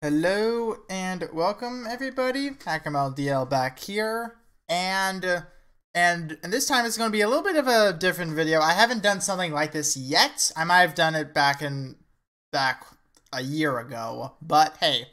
Hello and welcome everybody. HackerMLDL back here, and this time it's going to be a little bit of a different video. I haven't done something like this yet. I might have done it back a year ago, but hey.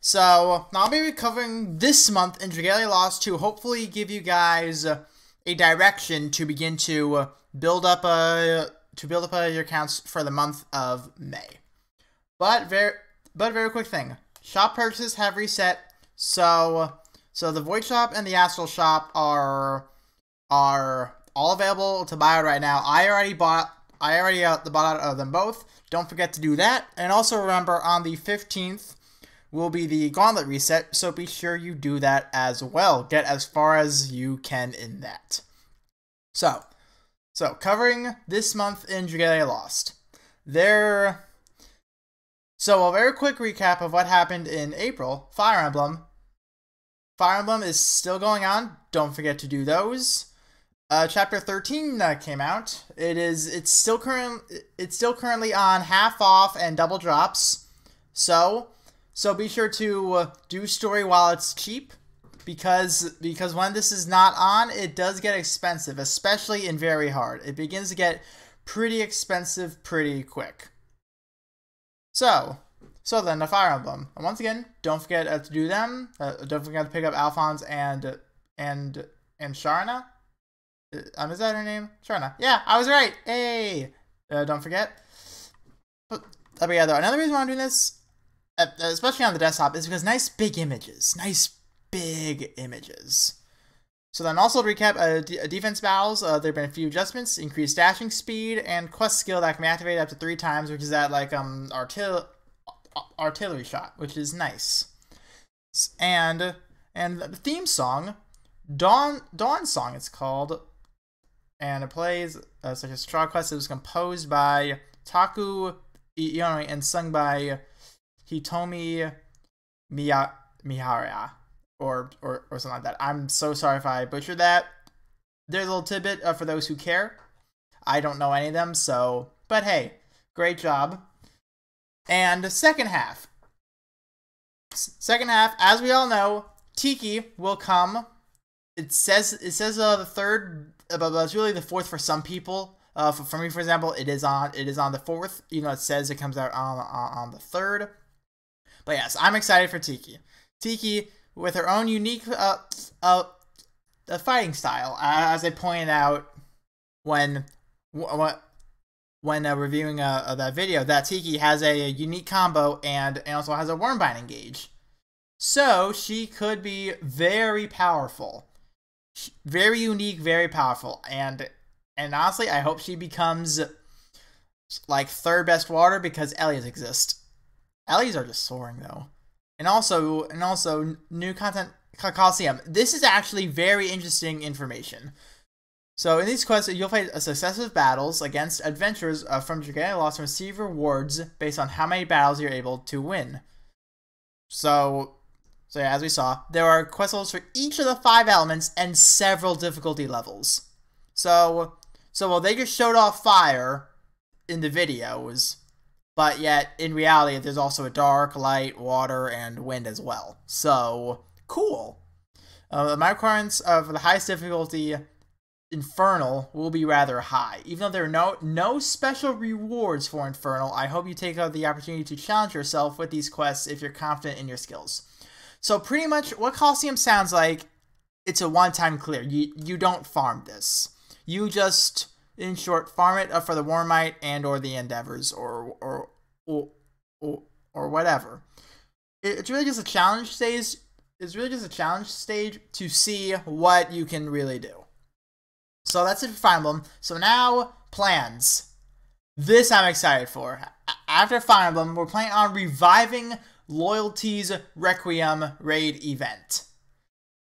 So I'll be covering this month in Dragalia Lost to hopefully give you guys a direction to begin to build up your accounts for the month of May. But very quick thing. Shop purchases have reset. So the Void Shop and the Astral Shop are all available to buy right now. I already bought out of them both. Don't forget to do that. And also remember, on the 15th will be the Gauntlet reset, so be sure you do that as well. Get as far as you can in that. So covering this month in Dragalia Lost. So a very quick recap of what happened in April. Fire Emblem. Fire Emblem is still going on. Don't forget to do those. Chapter 13 came out. It's still currently on half off and double drops. So be sure to do story while it's cheap, because when this is not on, it does get expensive, especially in very hard. It begins to get pretty expensive pretty quick. So then the Fire Emblem. And once again, don't forget to do them. Don't forget to pick up Alphonse and Sharna. Is that her name? Sharna. Yeah, I was right. Hey. Don't forget. But yeah, though, another reason why I'm doing this, especially on the desktop, is because nice big images. So then also to recap, defense battles, there have been a few adjustments: increased dashing speed and quest skill that can be activated up to 3 times, which is that like artillery shot, which is nice. And the theme song, Dawn Song it's called, and it plays such as Straw Quest. It was composed by Taku Ionori and sung by Hitomi Mihara. Or something like that. I'm so sorry if I butchered that. There's a little tidbit for those who care. I don't know any of them, but hey, great job. And second half, as we all know, Tiki will come. It says the third, but it's really the fourth for some people. For me, for example, it is on the 4th. Even though it says it comes out on the 3rd. But yes, I'm excited for Tiki. Tiki, with her own unique fighting style, as I pointed out when reviewing that video, that Tiki has a unique combo and also has a worm binding gauge, so she could be very powerful, very unique, very powerful, and honestly, I hope she becomes like 3rd best water, because Ellies exist. Ellies are just soaring though. And also new content, Coliseum. This is actually very interesting information. So in these quests, you'll fight successive battles against adventurers from Dragalia Lost and receive rewards based on how many battles you're able to win. So yeah, as we saw, there are quest levels for each of the 5 elements and several difficulty levels. So well, they just showed off fire in the videos, but yet, in reality, there's also a dark, light, water, and wind as well. So, cool. My requirements for the highest difficulty, Infernal, will be rather high. Even though there are no special rewards for Infernal, I hope you take the opportunity to challenge yourself with these quests if you're confident in your skills. So, pretty much, what Coliseum sounds like, it's a one-time clear. You don't farm this. You just, in short, farm it for the Warmite and or the Endeavors or whatever. It's really just a challenge stage. It's really just a challenge stage to see what you can really do. So that's it for Fire Emblem. So now, plans. This I'm excited for. After Fire Emblem, we're planning on reviving Loyalties Requiem raid event.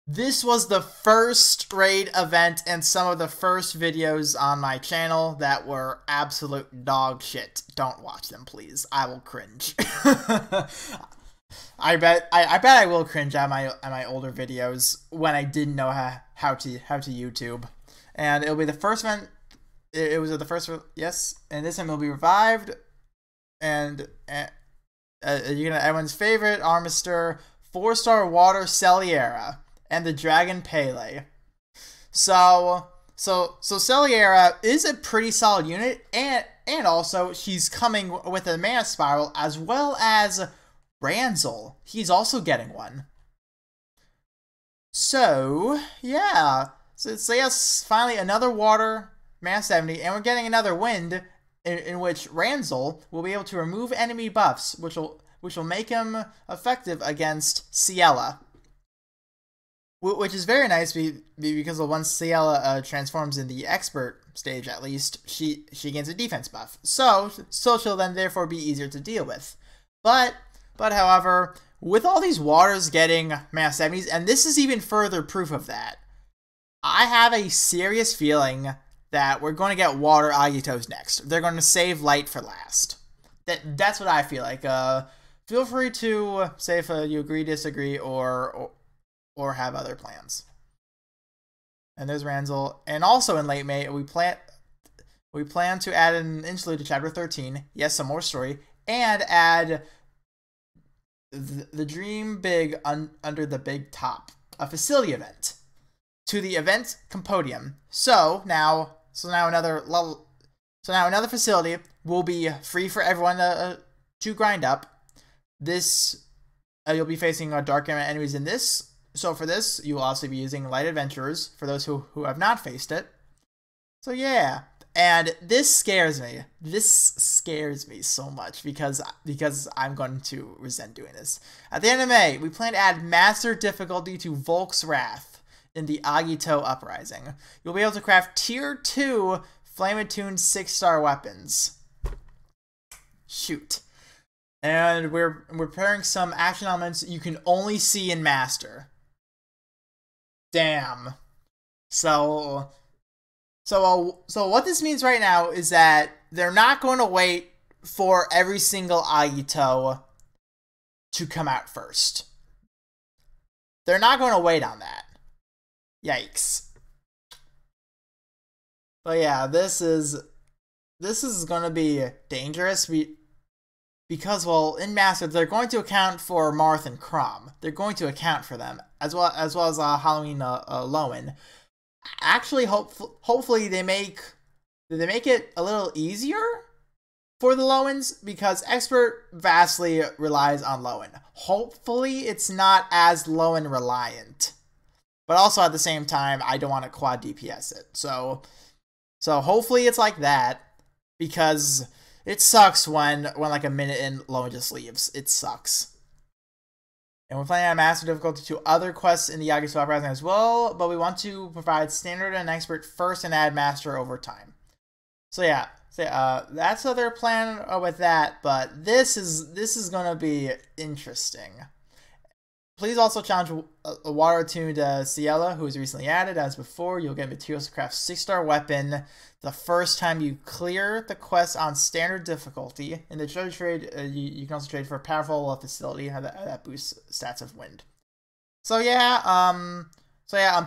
This was the first raid event and some of the first videos on my channel that were absolute dog shit. Don't watch them, please. I will cringe. I bet I will cringe at my older videos when I didn't know how to YouTube. And it'll be the first event. It was the first, yes, and this time it'll be revived, and you're gonna everyone's favorite Armister, 4-star Water Celiera, and the Dragon Pele. So Celiera is a pretty solid unit, and also she's coming with a Mana Spiral as well as Ranzel. He's also getting one. So yeah, so yes, finally another Water Mana 70, and we're getting another Wind in which Ranzel will be able to remove enemy buffs, which will make him effective against Ciela. Which is very nice because once Ciela transforms in the expert stage, at least, she gains a defense buff. So she'll then therefore be easier to deal with. But however, with all these waters getting Mana 70s, and this is even further proof of that, I have a serious feeling that we're going to get water Agitos next. They're going to save light for last. That's what I feel like. Feel free to say if you agree, disagree, or have other plans. And there's Ranzel. And also in late May, we plan to add an interlude to Chapter 13. Yes, some more story. And add the Dream Big Under the Big Top, a facility event, to the event Compodium. So now another facility will be free for everyone to grind up. This you'll be facing dark enemies in this. So for this, you will also be using Light Adventurers for those who have not faced it. So yeah, and this scares me. This scares me so much because I'm going to resent doing this. At the end of May, we plan to add Master Difficulty to Volk's Wrath in the Agito Uprising. You'll be able to craft Tier 2 Flame-attuned 6-star weapons. Shoot. And we're preparing some action elements you can only see in Master. Damn. So what this means right now is that they're not going to wait for every single Agito to come out first. They're not going to wait on that. Yikes. But yeah, this is going to be dangerous because, well, in Master, they're going to account for Marth and Crom. They're going to account for them, as well as Halloween Lowen. Actually, hopefully they make it a little easier for the Lowens, because Expert vastly relies on Lowen. Hopefully it's not as Lowen reliant. But also at the same time, I don't want to quad DPS it. So hopefully it's like that, because it sucks when like a minute in, Lowen just leaves. It sucks. And we're planning on Master Difficulty to other quests in the Agito Uprising as well, but we want to provide Standard and Expert first and add Master over time. So yeah, that's their plan with that, but this is going to be interesting. Please also challenge a water-attuned Ciela, who was recently added. As before, you'll get materials to craft 6-star weapon the first time you clear the quest on standard difficulty. In the treasure trade, you can also trade for a powerful facility that boosts stats of wind. So yeah,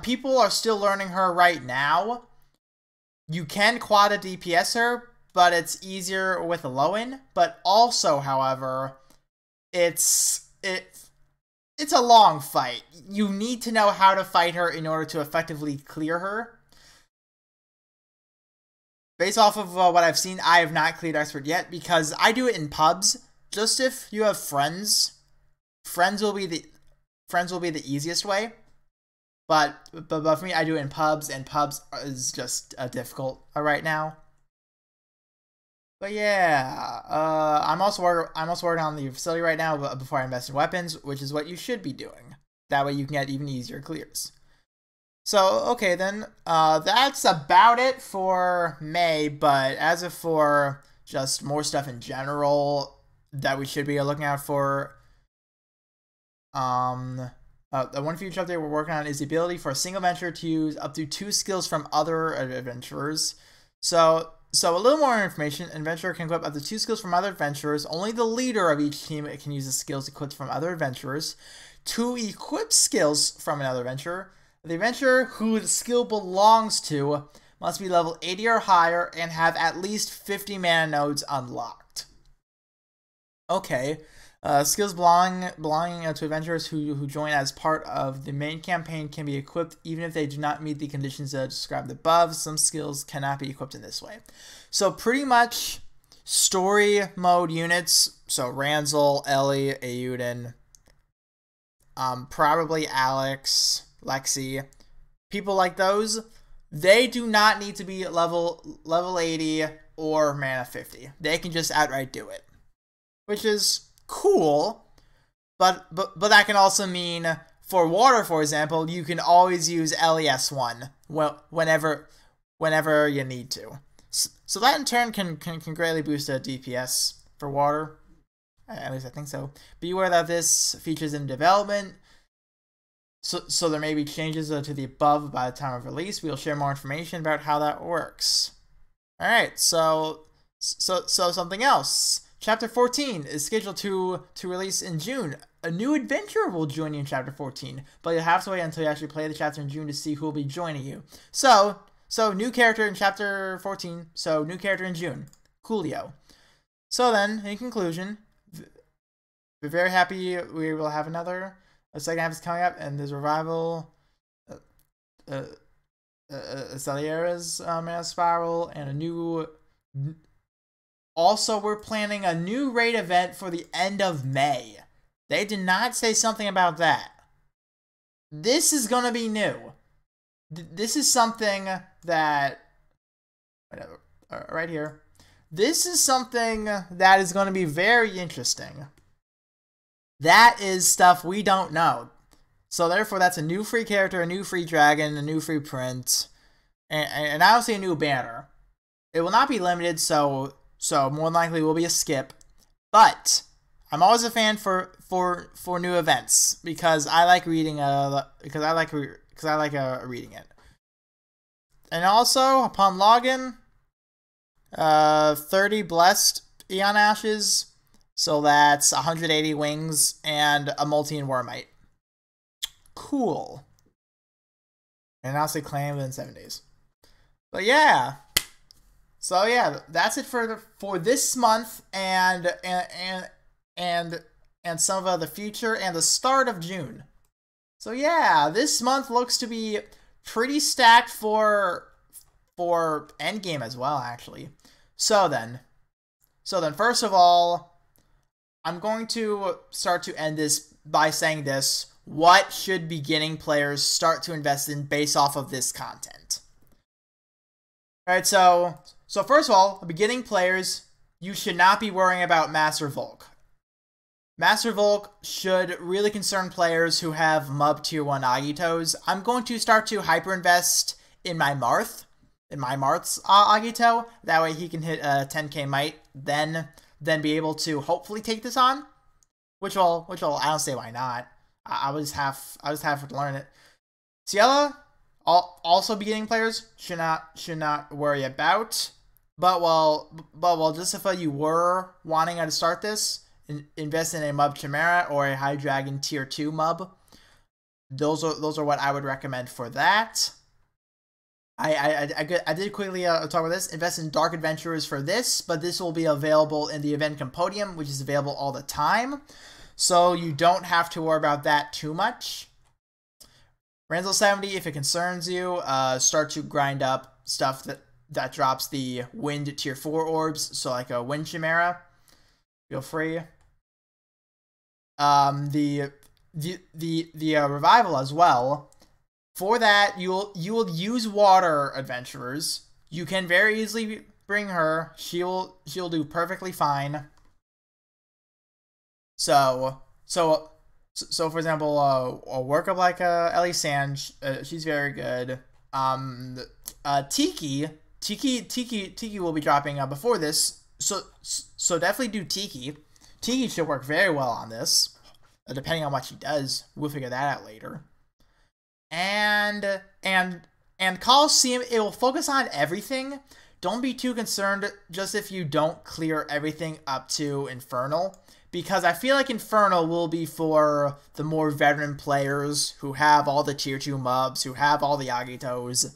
people are still learning her right now. You can quad a DPS her, but it's easier with a Lowen. But also, however, it's a long fight. You need to know how to fight her in order to effectively clear her. Based off of what I've seen, I have not cleared Expert yet because I do it in pubs. Just if you have friends, friends will be the easiest way. But for me, I do it in pubs, and pubs is just difficult right now. But yeah, I'm also working on the facility right now before I invest in weapons, which is what you should be doing. That way you can get even easier clears. So, okay then, that's about it for May, but as of for just more stuff in general that we should be looking out for, the one future update we're working on is the ability for a single adventurer to use up to 2 skills from other adventurers. So a little more information. An adventurer can equip up to 2 skills from other adventurers. Only the leader of each team can use the skills equipped from other adventurers. To equip skills from another adventurer, the adventurer who the skill belongs to must be level 80 or higher and have at least 50 mana nodes unlocked. Okay, Skills belonging to adventurers who join as part of the main campaign can be equipped even if they do not meet the conditions described above. Some skills cannot be equipped in this way. So pretty much story mode units, so Ranzel, Ellie, Auden, probably Alex, Lexi, people like those, they do not need to be level 80 or mana 50. They can just outright do it, which is cool, but that can also mean for water, for example, you can always use LES1 whenever you need to. So that in turn can greatly boost a DPS for water. At least I think so. Be aware that this features in development, so there may be changes to the above by the time of release. We'll share more information about how that works. All right, so something else. Chapter 14 is scheduled to release in June. A new adventurer will join you in Chapter 14, but you'll have to wait until you actually play the chapter in June to see who will be joining you. So new character in Chapter 14, so new character in June. Coolio. So then, in conclusion, we're very happy we will have a second half is coming up, and there's Revival, Celiera's Mana Spiral, and a new... Also, we're planning a new raid event for the end of May. They did not say something about that. This is going to be new. This is something that... Whatever. Right here. This is something that is going to be very interesting. That is stuff we don't know. So therefore, that's a new free character, a new free dragon, a new free print, and obviously a new banner. It will not be limited, so more than likely will be a skip. But I'm always a fan for new events because I like reading reading it. And also upon login, 30 blessed Eon Ashes, so that's 180 wings and a multi and Wormite. Cool. And obviously claim within 7 days. But yeah. So yeah, that's it for this month and some of the future and the start of June. So yeah, this month looks to be pretty stacked for endgame as well, actually. So then first of all, I'm going to start to end this by saying this. What should beginning players start to invest in based off of this content? Alright, so first of all, beginning players, you should not be worrying about Master Volk. Master Volk should really concern players who have MUB Tier 1 Agitos. I'm going to start to hyper-invest in my Marth, Marth's Agito. That way he can hit a 10k might, then be able to hopefully take this on. Which will I don't say why not. I was half to learn it. Ciela, also beginning players should not worry about. But well, just if you were wanting to start this, invest in a MUB Chimera or a High Dragon Tier 2 MUB. Those are what I would recommend for that. I did quickly talk about this. Invest in Dark Adventurers for this, but this will be available in the event Compodium, which is available all the time. So you don't have to worry about that too much. Ranzel 70, if it concerns you, start to grind up stuff that drops the Wind Tier 4 orbs, so like a Wind Chimera. Feel free. The Revival as well. For that, you will use Water Adventurers. You can very easily bring her. She'll do perfectly fine. So for example, a workup like Ellie Sand, she's very good. Tiki will be dropping before this, so definitely do Tiki. Tiki should work very well on this, depending on what she does. We'll figure that out later. And Coliseum, it will focus on everything. Don't be too concerned just if you don't clear everything up to Infernal, because I feel like Infernal will be for the more veteran players who have all the Tier 2 MUBs, who have all the Agitos.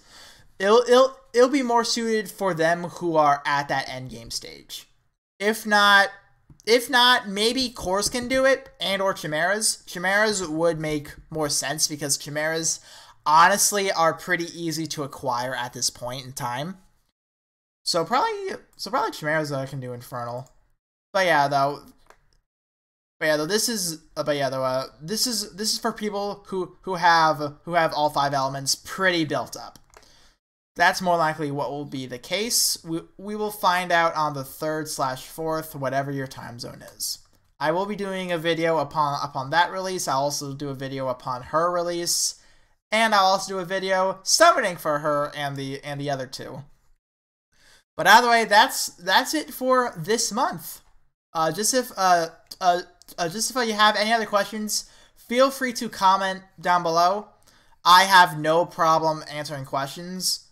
It'll be more suited for them who are at that endgame stage. If not, If not, maybe Cores can do it, and or Chimeras. Chimeras would make more sense because Chimeras honestly are pretty easy to acquire at this point in time. So probably Chimeras can do Infernal. But yeah, though. This is for people who have all 5 elements pretty built up. That's more likely what will be the case. We will find out on the 3rd/4th, whatever your time zone is. I will be doing a video upon that release. I'll also do a video upon her release, and I'll also do a video summoning for her and the other 2. But either way, that's it for this month. Just if you have any other questions, feel free to comment down below. I have no problem answering questions.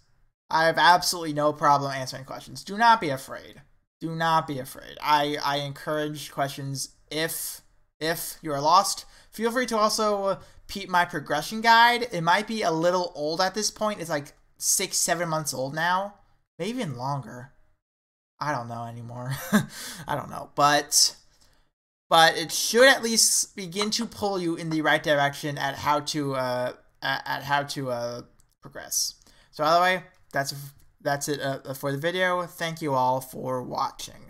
I have absolutely no problem answering questions. Do not be afraid. Do not be afraid. I encourage questions if you are lost. Feel free to also peep my progression guide. It might be a little old at this point. It's like 6-7 months old now. Maybe even longer. I don't know anymore. I don't know. But it should at least begin to pull you in the right direction at how to progress. So either way, that's it for the video. Thank you all for watching.